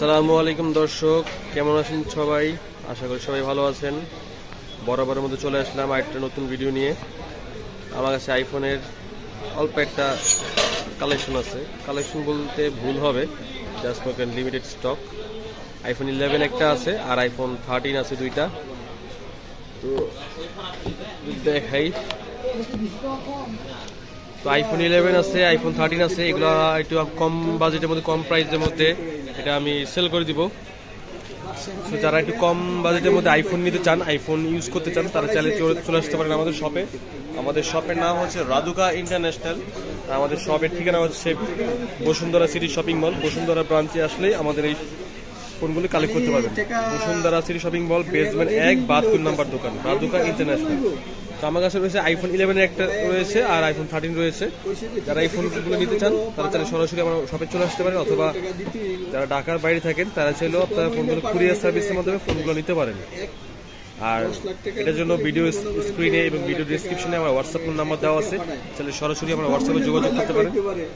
আসসালামু আলাইকুম দর্শক, কেমন আছেন সবাই? আশা করি সবাই ভালো আছেন। বরাবরের মধ্যে চলে আসলাম আরেকটা নতুন ভিডিও নিয়ে। আমার কাছে আইফোনের অল্প একটা কালেকশন আছে। কালেকশন বলতে ভুল হবে, জাস্ট লিমিটেড স্টক। আইফোন 11 একটা আছে আর আইফোন 13 আছে দুইটা। তো দেখাই, তো আইফোন 11 আছে, আইফোন 13 আছে। এগুলো একটু কম বাজেটের মধ্যে, কম প্রাইসের মধ্যে এটা আমি সেল করে দিব। তো যারা একটু কম বাজেটের মধ্যে আইফোন নিতে চান, আইফোন ইউজ করতে চান, তারা চাইলে চলে আসতে পারেন আমাদের শপে। আমাদের শপের নাম হচ্ছে রাদুকা ইন্টারন্যাশনাল। আমাদের শপের ঠিকানা হচ্ছে Bashundhara city shopping mall. Bashundhara ব্রাঞ্চে আসলেই আমাদের এই ফোনগুলো কালেক্ট করতে পারবেন। Bashundhara city shopping mall, basement 1, 72 নম্বর দোকান, রাদুকা ইন্টারন্যাশনাল। তো আমার কাছে রয়েছে আইফোন 11 একটা রয়েছে আর আইফোন 13 রয়েছে। যারা এই ফোনগুলো নিতে চান তারা চাইলে সরাসরি আমার শপে চলে আসতে পারেন, অথবা যারা ঢাকার বাইরে থাকেন তারা চাইলেও আপনারা ফোনগুলো কুরিয়ার সার্ভিসের মাধ্যমে ফোনগুলো নিতে পারেন। আর এটার জন্য ভিডিও স্ক্রিনে এবং ভিডিও ডিসক্রিপশনে আমার হোয়াটসঅ্যাপ নাম্বার দেওয়া আছে, তাহলে সরাসরি আমার হোয়াটসঅ্যাপে যোগাযোগ করতে পারেন।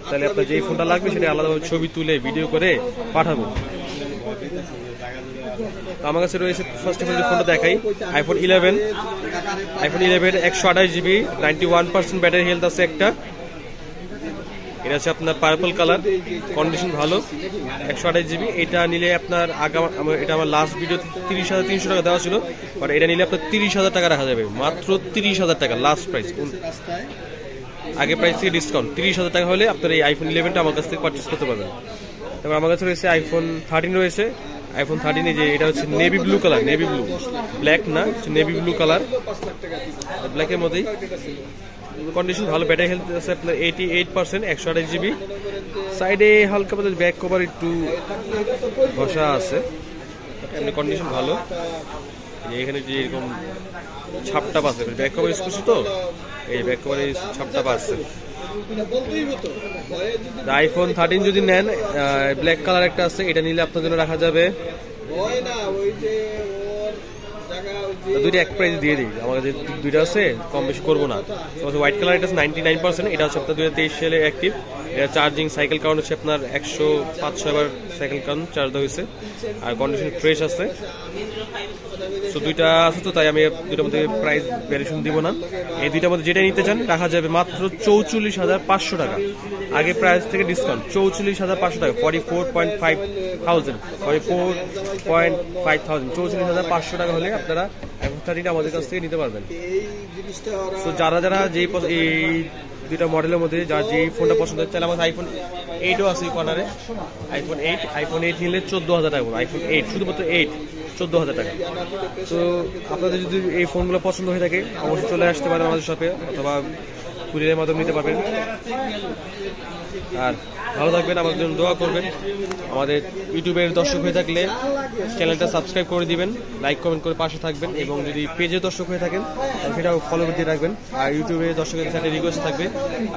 তাহলে আপনার যেই ফোনটা লাগবে সেটা আলাদাভাবে ছবি তুলে ভিডিও করে পাঠাবো। আমার কাছে রয়েছে ফার্স্ট অফ অল যে ফোনটা দেখাই, iPhone 11। IPhone 11 128 GB, 91% battery health আছে একটা। এটা হচ্ছে আপনার পার্পল কালার, কন্ডিশন ভালো, 128 GB। এটা নিলে আপনার এটা আমার লাস্ট ভিডিও 30,300 টাকা দেওয়া ছিল, বাট এটা নিলে আপনার 30,000 টাকা রাখা যাবে, মাত্র 30,000 টাকা লাস্ট প্রাইস। আগে প্রাইস থেকে ডিসকাউন্ট 30,000 টাকা হলে আপনার এই আইফোন 11টা আমার কাছ থেকে পারচেস করতে পারবেন। তারপর আমার কাছে রয়েছে আইফোন 13 রয়েছে। আইফোন 13 যে এটা হচ্ছে navy blue colour, navy blue, black না, নেভি ব্লু কালার, ব্ল্যাকের মধ্যেই। কন্ডিশন ভালো, ব্যাটারি হেলথ আছে আপনার 88%, 128 GB। সাইডে হালকা পাতলা ব্যাক কভার একটু ঘষা আছে, এমনি কন্ডিশন ভালো। এখানে যে এরকম ছাপটা পাচ্ছে, ব্যাক কভার ইউজ করছি তো, এই ব্যাক কভারে ছাপটা পাচ্ছে। আইফোন 13 যদি নেন, ব্ল্যাক কালার একটা আছে, এটা নিলে আপনার জন্য রাখা যাবে, দুইটা এক প্রাইস দিয়ে দিই। আমার কাছে দুইটা আছে, কম বেশি করবো না। হোয়াইট কালার এটা 99%, এটা হচ্ছে আপনার 2023 সালে অ্যাক্টিভ। এটা চার্জিং সাইকেল কাউন্ট হচ্ছে আপনার 105-6 বার সাইকেল কাউন্ট চার্জ হয়েছে, আর কন্ডিশন ফ্রেশ আছে। তো দুইটা আছে, তো তাই আমি দুইটার মধ্যে প্রাইস ভ্যারিয়েশন দিব না। এই দুইটার মধ্যে যেটা নিতে চান রাখা যাবে মাত্র 44,500 টাকা, আগে প্রাইস থেকে ডিসকাউন্ট 44,500 টাকা, 44,500, 44,500 টাকা হলে আপনারা আইফোন 13 আমাদের কাছ থেকে নিতে পারবেন। তো যারা যারা যেই এই দুইটা মডেলের মধ্যে যার যে ফোনটা পছন্দ হচ্ছে, তাহলে আমাদের আইফোন 8ও আছে কর্নারে। আইফোন 8 নিলে 14,000 টাকা, আইফোন 8 শুধুমাত্র 8 14,000 টাকা। তো আপনাদের যদি এই ফোনগুলো পছন্দ হয়ে থাকে অবশ্যই চলে আসতে পারেন আমাদের শপে, অথবা কুরিয়ারের মাধ্যমে নিতে পারবেন। আর ভালো থাকবেন, আমাদের জন্য দোয়া করবেন। আমাদের ইউটিউবের দর্শক হয়ে থাকলে চ্যানেলটা সাবস্ক্রাইব করে দিবেন, লাইক কমেন্ট করে পাশে থাকবেন, এবং যদি পেজে দর্শক হয়ে থাকেন সেটাও ফলো করে দিয়ে রাখবেন। আর ইউটিউবে দর্শকের সাথে রিকোয়েস্ট থাকবে,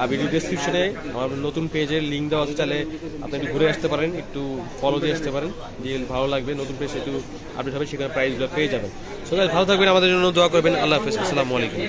আর ভিডিও ডিসক্রিপশনে আমার নতুন পেজের লিঙ্ক দেওয়া আছে, চাইলে আপনি একটু ঘুরে আসতে পারেন, একটু ফলো দিয়ে আসতে পারেন, যে ভালো লাগবে। নতুন পেজ একটু আপডেট হবে, সেখানে প্রাইসগুলো পেয়ে যাবেন। সো ভালো থাকবেন, আমাদের জন্য দোয়া করবেন। আল্লাহ হাফেজ, আসসালামু আলাইকুম।